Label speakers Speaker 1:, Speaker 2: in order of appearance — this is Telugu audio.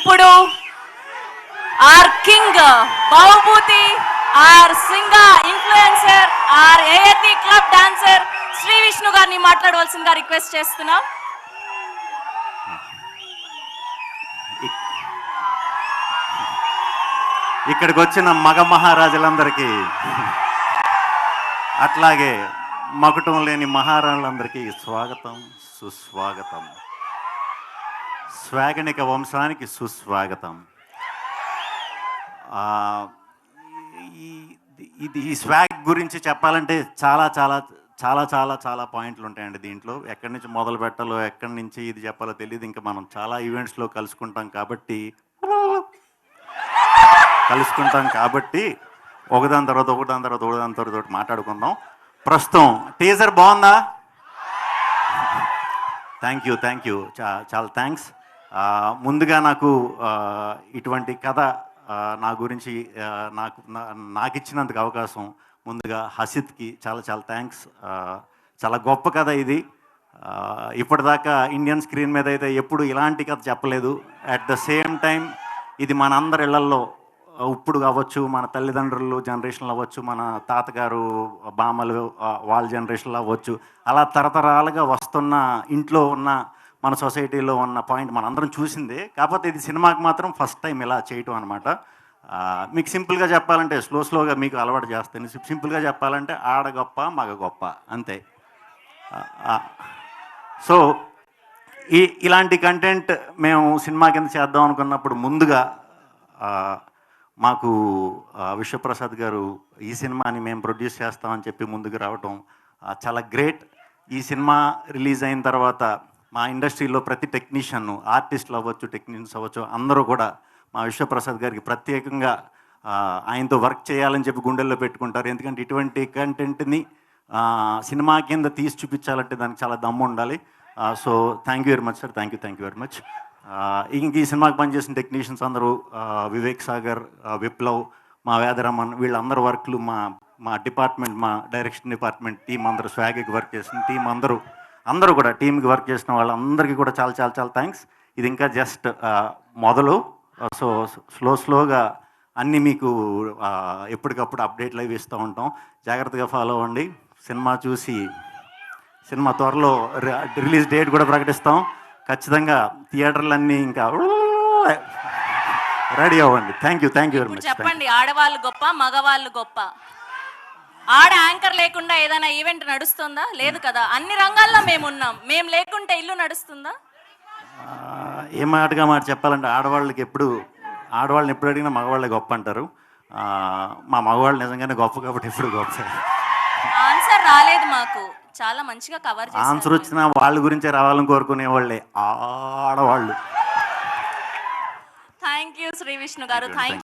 Speaker 1: ఇప్పుడు ఆర్ కింగ్ బహుభూతి, ఆర్ సింగర్, ఇన్ఫ్లుయెన్సర్, ఆర్ ఏఎతి క్లబ్ డాన్సర్ శ్రీ విష్ణు గారిని మాట్లాడవలసిందిగా రిక్వెస్ట్ చేస్తున్నాం.
Speaker 2: ఇక్కడికి వచ్చిన మగ మహారాజులందరికీ, అట్లాగే మకుటం లేని మహారాణులందరికీ స్వాగతం, సుస్వాగతం. స్వాగనిక వంశానికి సుస్వాగతం. ఈ స్వాగ్ గురించి చెప్పాలంటే చాలా చాలా చాలా చాలా చాలా పాయింట్లు ఉంటాయండి దీంట్లో. ఎక్కడి నుంచి మొదలు పెట్టాలో, ఎక్కడి నుంచి ఇది చెప్పాలో తెలియదు. ఇంకా మనం చాలా ఈవెంట్స్లో కలుసుకుంటాం కాబట్టి ఒకదాని తర్వాత మాట్లాడుకుందాం. ప్రస్తుతం టీజర్ బాగుందా? థ్యాంక్ యూ, చాలా థ్యాంక్స్. ముందుగా నాకు ఇటువంటి కథ నా గురించి నాకు ఇచ్చినందుకు అవకాశం ముందుగా హసిత్కి చాలా చాలా థ్యాంక్స్. చాలా గొప్ప కథ ఇది. ఇప్పటిదాకా ఇండియన్ స్క్రీన్ మీద అయితే ఎప్పుడు ఇలాంటి కథ చెప్పలేదు. అట్ ద సేమ్ టైం ఇది మన అందరి ఇళ్లల్లో ఇప్పుడు అవ్వచ్చు, మన తల్లిదండ్రులు జనరేషన్లో అవ్వచ్చు, మన తాతగారు బామ్మలు వాళ్ళ జనరేషన్లో అవ్వచ్చు, అలా తరతరాలుగా వస్తున్న ఇంట్లో ఉన్న మన సొసైటీలో ఉన్న పాయింట్ మనందరం చూసిందే. కాకపోతే ఇది సినిమాకి మాత్రం ఫస్ట్ టైం ఇలా చేయటం అనమాట. మీకు సింపుల్గా చెప్పాలంటే స్లోగా మీకు అలవాటు చేస్తాను. సింపుల్గా చెప్పాలంటే ఆడ గొప్ప మగ గొప్ప అంతే. సో ఇలాంటి కంటెంట్ మేము సినిమా కింద చేద్దాం అనుకున్నప్పుడు ముందుగా మాకు విశ్వప్రసాద్ గారు ఈ సినిమాని మేము ప్రొడ్యూస్ చేస్తామని చెప్పి ముందుకు రావటం చాలా గ్రేట్. ఈ సినిమా రిలీజ్ అయిన తర్వాత మా ఇండస్ట్రీలో ప్రతి టెక్నీషియన్, ఆర్టిస్టులు అవ్వచ్చు, టెక్నీషియన్స్ అవ్వచ్చు, అందరూ కూడా మా విశ్వప్రసాద్ గారికి ప్రత్యేకంగా ఆయనతో వర్క్ చేయాలని చెప్పి గుండెల్లో పెట్టుకుంటారు. ఎందుకంటే ఇటువంటి కంటెంట్ని సినిమా కింద తీసి చూపించాలంటే దానికి చాలా దమ్ము ఉండాలి. So thank you very much sir, thank you very much. ఇంక ఈ సినిమాకి పనిచేసిన టెక్నీషియన్స్ అందరూ వివేక్ సాగర్, విప్లవ్, మా వేదరమన్, వీళ్ళందరూ వర్క్లు మా డిపార్ట్మెంట్, మా డైరెక్షన్ డిపార్ట్మెంట్ టీం అందరూ, స్వాగికి వర్క్ చేసిన టీం అందరూ కూడా టీంకి వర్క్ చేసిన వాళ్ళందరికీ కూడా చాలా చాలా చాలా థ్యాంక్స్. ఇది ఇంకా జస్ట్ మొదలు. సో స్లోగా అన్నీ మీకు ఎప్పటికప్పుడు అప్డేట్లు అవి ఇస్తూ ఉంటాం. జాగ్రత్తగా ఫాలో అవ్వండి. సినిమా చూసి సినిమా త్వరలో రిలీజ్ డేట్ కూడా ప్రకటిస్తాం. ఖచ్చితంగా థియేటర్లన్నీ ఇంకా రెడీ అవ్వండి. Thank you very much.
Speaker 1: చెప్పండి, ఆడవాళ్ళు గొప్ప మగవాళ్ళు గొప్ప? ఆడ యాంకర్ లేకుండా ఏదైనా ఈవెంట్ నడుస్తుందా? లేదు కదా. అన్ని రంగాల్లో మేము ఉన్నాం. మేము లేకుంటే ఇల్లు నడుస్తుందా?
Speaker 2: ఏ మాట చెప్పాలంటే ఆడవాళ్ళని ఎప్పుడు అడిగినా మగవాళ్ళే గొప్ప అంటారు. మా మగవాళ్ళు నిజంగానే గొప్ప కాబట్టి ఎప్పుడు గొప్ప.
Speaker 1: ఆన్సర్ రాలేదు మాకు. చాలా మంచిగా కవర్ చేశారు.
Speaker 2: ఆన్సర్ వచ్చినా వాళ్ళ గురించే రావాలని కోరుకునే వాళ్ళే ఆడవాళ్ళు.
Speaker 1: థ్యాంక్ యూ శ్రీ విష్ణు గారు. థ్యాంక్